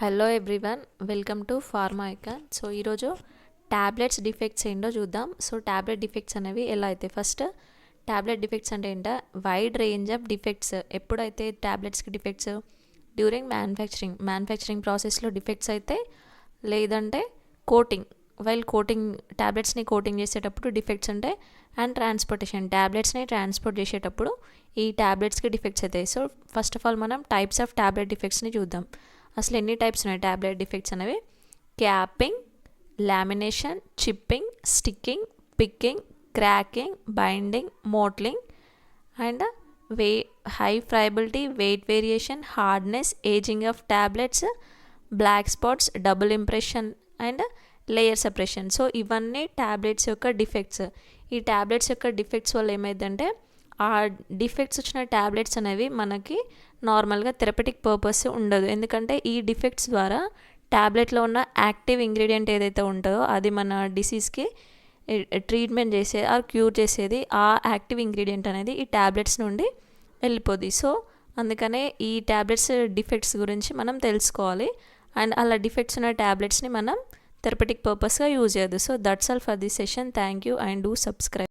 Hello everyone, welcome to pharma icon. So ఈరోజు tablets defects ఏంటో చూద్దాం. సో ట్యాబ్లెట్ డిఫెక్ట్స్ అనేవి ఎలా అయితే, ఫస్ట్ ట్యాబ్లెట్ డిఫెక్ట్స్ అంటే ఏంటో, వైడ్ రేంజ్ ఆఫ్ డిఫెక్ట్స్. ఎప్పుడైతే ట్యాబ్లెట్స్కి డిఫెక్ట్స్ డ్యూరింగ్ మ్యానుఫ్యాక్చరింగ్ ప్రాసెస్లో డిఫెక్ట్స్ అయితే, లేదంటే కోటింగ్ ట్యాబ్లెట్స్ని కోటింగ్ చేసేటప్పుడు డిఫెక్ట్స్ ఉంటాయి. అండ్ ట్యాబ్లెట్స్ని ట్రాన్స్పోర్ట్ చేసేటప్పుడు ఈ ట్యాబ్లెట్స్కి డిఫెక్ట్స్ అవుతాయి. సో ఫస్ట్ ఆఫ్ ఆల్ మనం టైప్స్ ఆఫ్ ట్యాబ్లెట్ డిఫెక్ట్స్ని చూద్దాం. అసలు ఎన్ని టైప్స్ ఉన్నాయి ట్యాబ్లెట్ డిఫెక్ట్స్ అనేవి: capping, lamination, chipping, sticking, picking, cracking, binding, mottling, and high friability, weight variation, hardness, ageing of tablets, black spots, double impression and layer separation. So ఇవన్నీ tablets యొక్క defects. ఈ tablets యొక్క defects వల్ల ఏమైందంటే, ఆ defects వచ్చిన tablets అనేవి మనకి నార్మల్గా థెరపటిక్ పర్పస్ ఉండదు. ఎందుకంటే ఈ డిఫెక్ట్స్ ద్వారా ట్యాబ్లెట్లో ఉన్న యాక్టివ్ ఇంగ్రీడియంట్ ఏదైతే ఉంటుందో అది మన డిసీజ్కి ట్రీట్మెంట్ చేసే ఆర్ క్యూర్ చేసేది, ఆ యాక్టివ్ ఇంగ్రీడియంట్ అనేది ఈ ట్యాబ్లెట్స్ నుండి వెళ్ళిపోద్ది. సో అందుకనే ఈ ట్యాబ్లెట్స్ డిఫెక్ట్స్ గురించి మనం తెలుసుకోవాలి. అండ్ అలా డిఫెక్ట్స్ ఉన్న ట్యాబ్లెట్స్ని మనం థెరపటిక్ పర్పస్గా యూజ్ చేయొద్దు. So that's all for this session. Thank you and do subscribe.